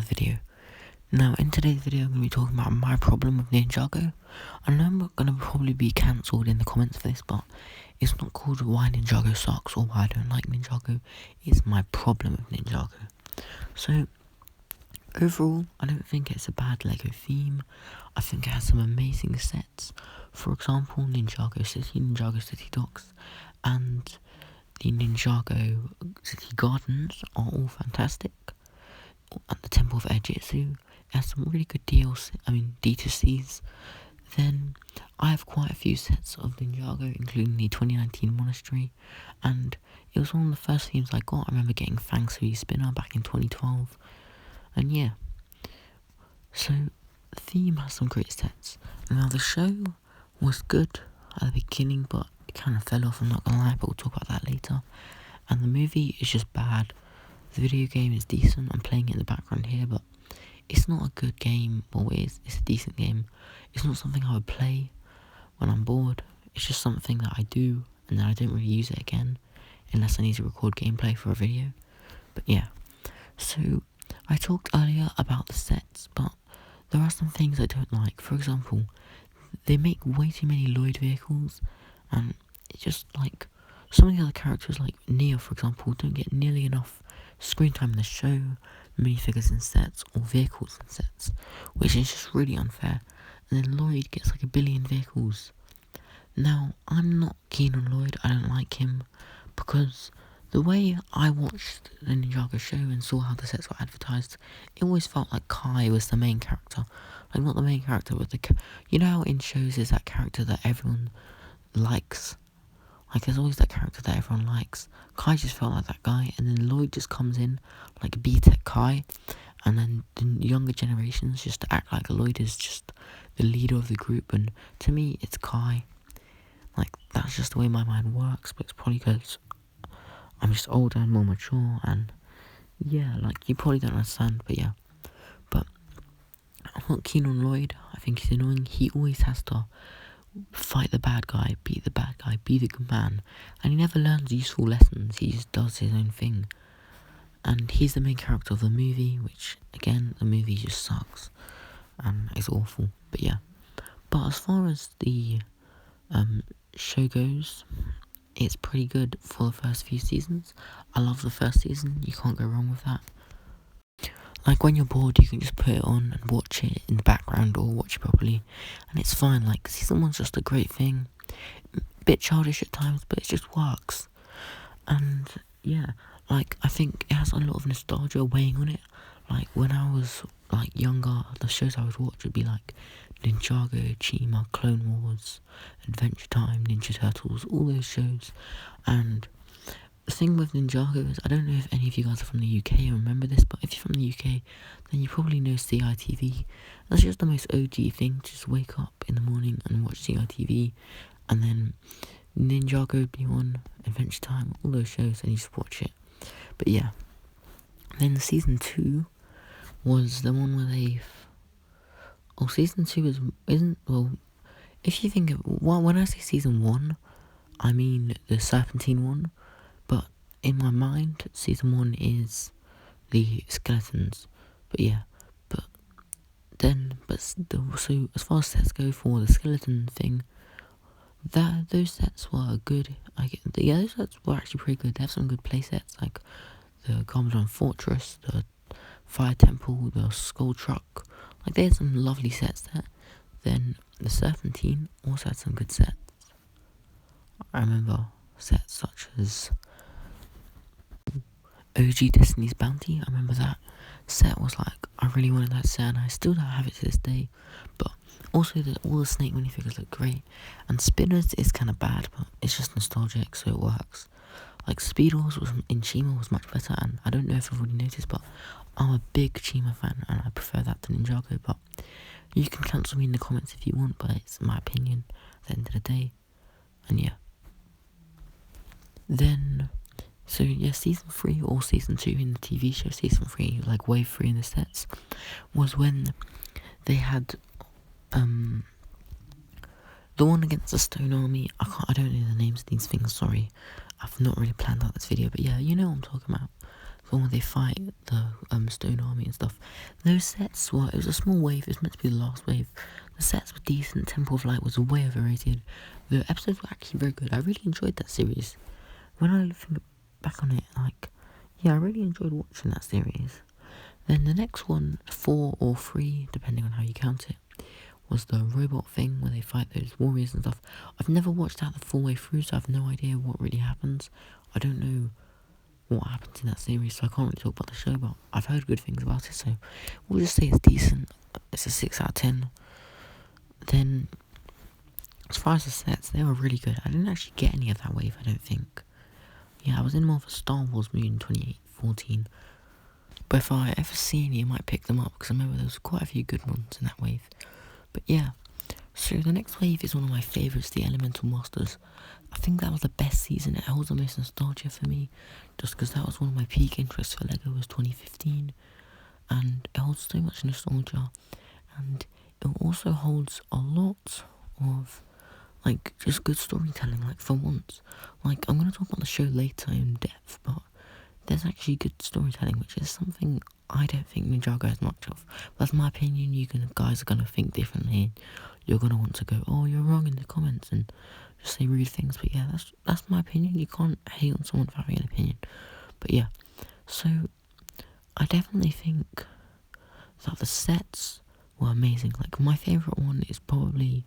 video. Now, in today's video, I'm going to be talking about my problem with Ninjago. I know I'm going to probably be cancelled in the comments for this, but it's not called why Ninjago sucks or why I don't like Ninjago. It's my problem with Ninjago. So, overall, I don't think it's a bad LEGO theme. I think it has some amazing sets. For example, Ninjago City Docks, and the Ninjago City Gardens are all fantastic. And the Temple of Air Jitsu has some really good D2Cs. Then I have quite a few sets of Ninjago, including the 2019 Monastery, and it was one of the first themes I got. I remember getting Fang Sui Spinner back in 2012, and yeah. So the theme has some great sets. Now the show was good at the beginning, but it kind of fell off, I'm not gonna lie, but we'll talk about that later. And the movie is just bad. The video game is decent, I'm playing it in the background here, but it's not a good game. Well, it's a decent game. It's not something I would play when I'm bored. It's just something that I do, and then I don't really use it again, unless I need to record gameplay for a video. But yeah, so I talked earlier about the sets, but there are some things I don't like. For example, they make way too many Lloyd vehicles, and it's just like, some of the other characters, like Neo for example, don't get nearly enough screen time in the show, minifigures in sets, or vehicles in sets, which is just really unfair. And then Lloyd gets like 1 billion vehicles. Now, I'm not keen on Lloyd, I don't like him, because the way I watched the Ninjago show and saw how the sets were advertised, it always felt like Kai was the main character. Like, not the main character, but you know how in shows there's that character that everyone likes? Like, there's always that character that everyone likes. Kai just felt like that guy, and then Lloyd just comes in, like B-Tech Kai, and then the younger generations just act like Lloyd is just the leader of the group, and to me, it's Kai. Like, that's just the way my mind works, but it's probably because I'm just older and more mature, and yeah, like, you probably don't understand, but yeah. But I'm not keen on Lloyd. I think he's annoying. He always has to fight the bad guy, beat the bad guy, be the good man, and he never learns useful lessons. He just does his own thing, and he's the main character of the movie, which again, the movie just sucks and it's awful. But yeah, but as far as the show goes, it's pretty good for the first few seasons. I love the first season, you can't go wrong with that. Like, when you're bored, you can just put it on and watch it in the background, or watch it properly, and it's fine. Like, season 1's just a great thing. Bit childish at times, but it just works. And yeah, like, I think it has a lot of nostalgia weighing on it. Like, when I was like younger, the shows I would watch would be like Ninjago, Chima, Clone Wars, Adventure Time, Ninja Turtles, all those shows. And the thing with Ninjago is, I don't know if any of you guys are from the UK and remember this, but if you're from the UK, then you probably know CITV. That's just the most OG thing, to just wake up in the morning and watch CITV, and then Ninjago would be on, Adventure Time, all those shows, and you just watch it. But yeah, then season 2 was the one where season 2 if you think of, when I say season 1, I mean the Serpentine one, but in my mind, season 1 is the skeletons. But yeah, so as far as sets go for the skeleton thing, those sets were good. Those sets were actually pretty good. They have some good play sets, like the Garmadon Fortress, the Fire Temple, the Skull Truck. Like, they had some lovely sets there. Then the Serpentine also had some good sets. I remember sets such as OG Destiny's Bounty. I remember that set was like, I really wanted that set, and I still don't have it to this day. But also, all the Snake minifigures look great, and Spinners is kind of bad, but it's just nostalgic, so it works. Like, Speedles in Chima was much better, and I don't know if you've already noticed, but I'm a big Chima fan, and I prefer that to Ninjago. But you can cancel me in the comments if you want, but it's my opinion at the end of the day. And yeah, then, so yeah, season 3 or season 2 in the TV show, season 3, like wave 3 in the sets, was when they had the one against the Stone Army. I don't know the names of these things, sorry. I've not really planned out this video, but yeah, you know what I'm talking about. the one they fight the Stone Army and stuff. Those sets were, it was a small wave, it was meant to be the last wave. The sets were decent, Temple of Light was way overrated. The episodes were actually very good. I really enjoyed that series. When I think back on it, like, yeah, I really enjoyed watching that series. Then the next one, 4 or 3, depending on how you count it, was the robot thing where they fight those warriors and stuff. I've never watched that the full way through, so I have no idea what really happens. I don't know what happens in that series, so I can't really talk about the show, but I've heard good things about it, so we'll just say it's decent. It's a 6 out of 10. Then, as far as the sets, they were really good. I didn't actually get any of that wave, I don't think. Yeah, I was in more of a Star Wars mood in 2014. But if I ever see any, I might pick them up, because I remember there was quite a few good ones in that wave. But yeah, so the next wave is one of my favourites, the Elemental Masters. I think that was the best season. It holds the most nostalgia for me, just because that was one of my peak interests for LEGO was 2015. And it holds so much nostalgia. And it also holds a lot of, like, just good storytelling, like, for once. Like, I'm going to talk about the show later in depth, but there's actually good storytelling, which is something I don't think Ninjago has much of. That's my opinion. Guys are going to think differently. You're going to want to go, oh, you're wrong in the comments, and just say rude things. But yeah, that's my opinion. You can't hate on someone for having an opinion. But yeah, so I definitely think that the sets were amazing. Like, my favourite one is probably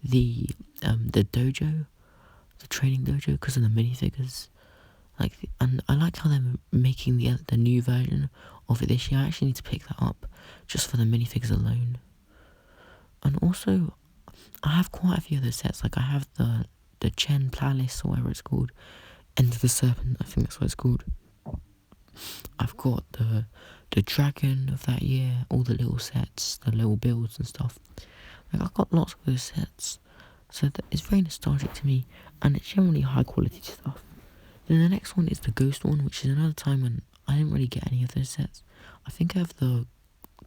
the dojo, the training dojo, because of the minifigures. Like, and I like how they're making the new version of it this year. I actually need to pick that up just for the minifigures alone. And also, I have quite a few other sets. Like, I have the Chen Palace, or whatever it's called, End of the Serpent, I think that's what it's called. I've got the dragon of that year, all the little sets, the little builds and stuff. Like, I've got lots of those sets, so that it's very nostalgic to me, and it's generally high quality stuff. Then the next one is the Ghost one, which is another time when I didn't really get any of those sets. I think I have the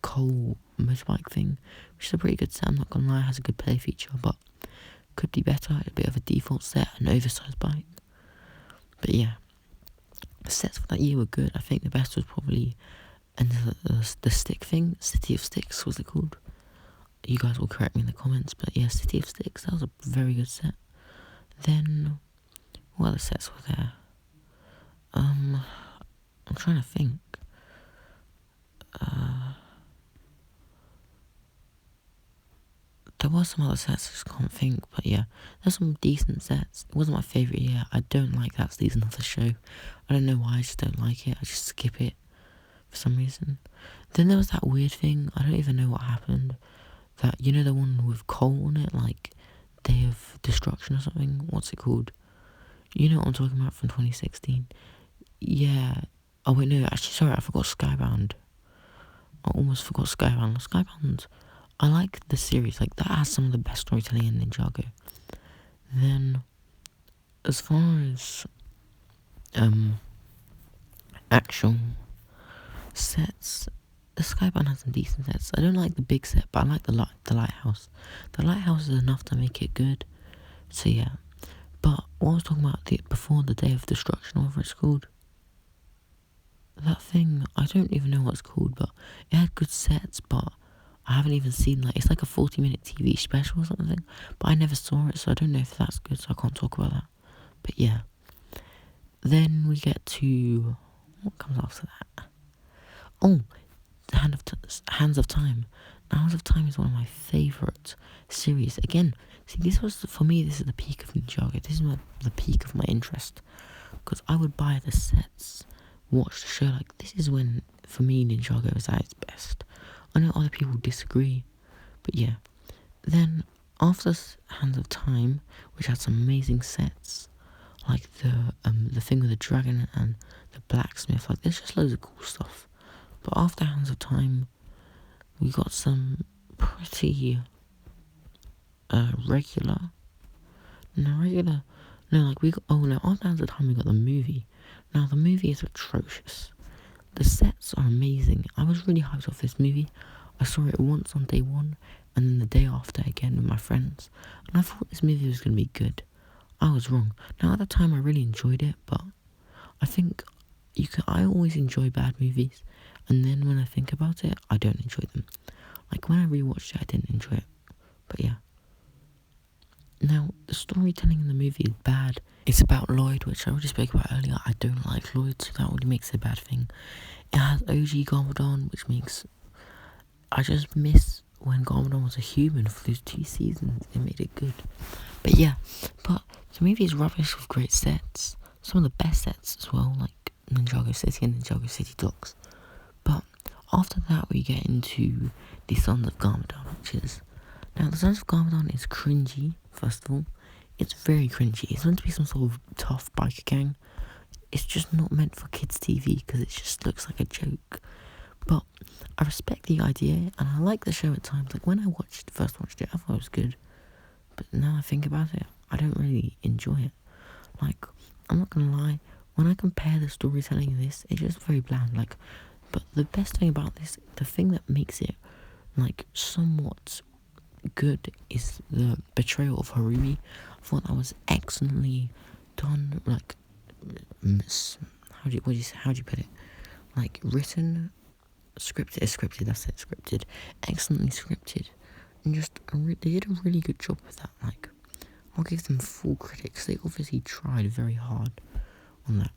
Cole motorbike thing, which is a pretty good set, I'm not gonna lie, it has a good play feature, but could be better, a bit of a default set, an oversized bike. But yeah, the sets for that year were good. I think the best was probably the stick thing, City of Sticks was it called? You guys will correct me in the comments, but yeah, City of Sticks, that was a very good set. Then, what other sets were there? I'm trying to think. There were some other sets, I just can't think, but yeah, there's some decent sets. It wasn't my favourite year. I don't like that season of the show. I don't know why, I just don't like it. I just skip it for some reason. Then there was that weird thing, I don't even know what happened. That, you know, the one with Cole on it, like Day of Destruction or something? What's it called? You know what I'm talking about from 2016? Yeah. Oh wait, no, actually, sorry, I forgot Skybound. I almost forgot Skybound. Skybound, I like the series, like, that has some of the best storytelling in Ninjago. Then, as far as, actual sets, the Skybound has some decent sets. I don't like the big set, but I like the lighthouse. The lighthouse is enough to make it good, so yeah. But what I was talking about before, the Day of Destruction, whatever it's called, that thing, I don't even know what it's called, but it had good sets, but I haven't even seen, like, it's like a 40-minute TV special or something, but I never saw it, so I don't know if that's good, so I can't talk about that. But yeah. Then we get to, what comes after that? Oh, Hands of Time. Hands of Time is one of my favourite series. Again, see, for me, this is the peak of Ninjago. This is the peak of my interest, because I would buy the sets, watch the show. Like, this is when, for me, Ninjago is at its best. I know other people disagree, but yeah. Then, after Hands of Time, which had some amazing sets, like the thing with the dragon and the blacksmith, like, there's just loads of cool stuff. But after Hands of Time, we got some pretty regular. After Hands of Time we got the movie. Now, the movie is atrocious. The sets are amazing. I was really hyped off this movie. I saw it once on day one, and then the day after again with my friends, and I thought this movie was going to be good. I was wrong. Now, at the time I really enjoyed it, but I think I always enjoy bad movies, and then when I think about it, I don't enjoy them. Like when I rewatched it, I didn't enjoy it. But yeah. Now, the storytelling in the movie is bad. It's about Lloyd, which I already spoke about earlier. I don't like Lloyd, so that already makes it a bad thing. It has OG Garmadon, which makes... I just miss when Garmadon was a human for those 2 seasons. It made it good. But yeah, but the movie is rubbish with great sets. Some of the best sets as well, like Ninjago City and Ninjago City Docks. But after that, we get into the Sons of Garmadon, which is... Now, the Sons of Garmadon is cringy, first of all. It's very cringy. It's meant to be some sort of tough biker gang. It's just not meant for kids' TV because it just looks like a joke. But I respect the idea, and I like the show at times. Like, when I first watched it, I thought it was good. But now I think about it, I don't really enjoy it. Like, I'm not gonna lie, when I compare the storytelling of this, it's just very bland. Like, but the best thing about this, the thing that makes it, like, somewhat good is the betrayal of Harumi. I thought that was excellently done. Like, how do you put it? Like, written, scripted. That's it, scripted, excellently scripted, and just they did a really good job with that. Like, I'll give them full credit because they obviously tried very hard on that.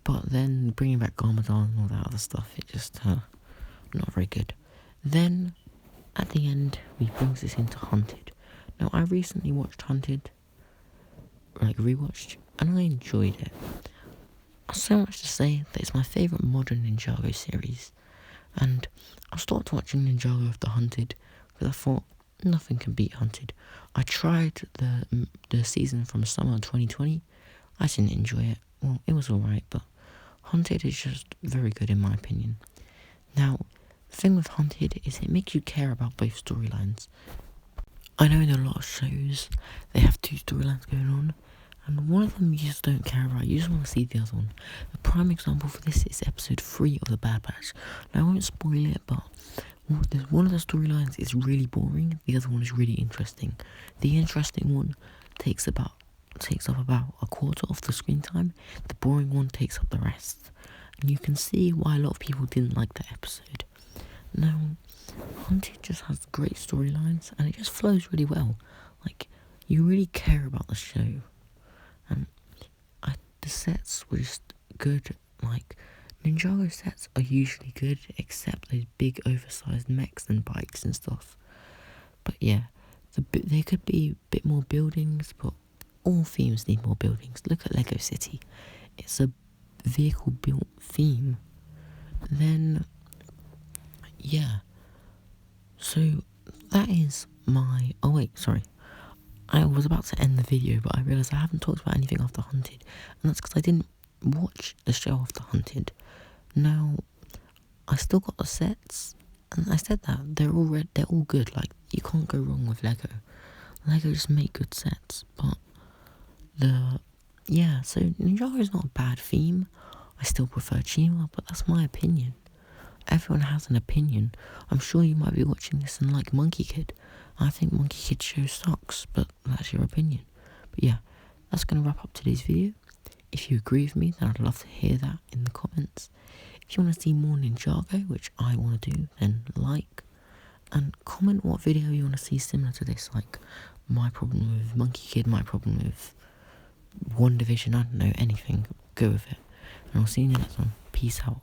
But then bringing back Garmadon and all that other stuff, it just not very good. Then at the end, we brings us into Hunted. Now, I recently watched Hunted, like rewatched, and I enjoyed it. So much to say that it's my favourite modern Ninjago series. And I started watching Ninjago after Hunted because I thought nothing can beat Hunted. I tried the season from summer 2020. I didn't enjoy it. Well, it was alright, but Hunted is just very good in my opinion. Now, the thing with Hunted is it makes you care about both storylines. I know in a lot of shows they have 2 storylines going on, and one of them you just don't care about, you just want to see the other one. The prime example for this is episode 3 of The Bad Batch. Now, I won't spoil it, but one of the storylines is really boring, the other one is really interesting. The interesting one takes up about a quarter of the screen time, the boring one takes up the rest. And you can see why a lot of people didn't like that episode. Now, Hunted just has great storylines, and it just flows really well. Like, you really care about the show. And the sets were just good. Like, Ninjago sets are usually good, except those big oversized mechs and bikes and stuff. But yeah, there could be a bit more buildings, but all themes need more buildings. Look at Lego City. It's a vehicle built theme. Then, yeah. So, that is my... Oh wait, sorry. I was about to end the video, but I realised I haven't talked about anything after Hunted. And that's because I didn't watch the show after Hunted. Now, I still got the sets. And I said that. They're all good. Like, you can't go wrong with Lego. Lego just make good sets. But, so Ninjago is not a bad theme. I still prefer Chima, but that's my opinion. Everyone has an opinion. I'm sure you might be watching this and like Monkey Kid. I think Monkey Kid show sucks, but that's your opinion. But yeah, that's going to wrap up today's video. If you agree with me, then I'd love to hear that in the comments. If you want to see more Ninjago, which I want to do, then like. And comment what video you want to see similar to this, like my problem with Monkey Kid, my problem with One Division, I don't know, anything. Go with it. And I'll see you in the next one. Peace out.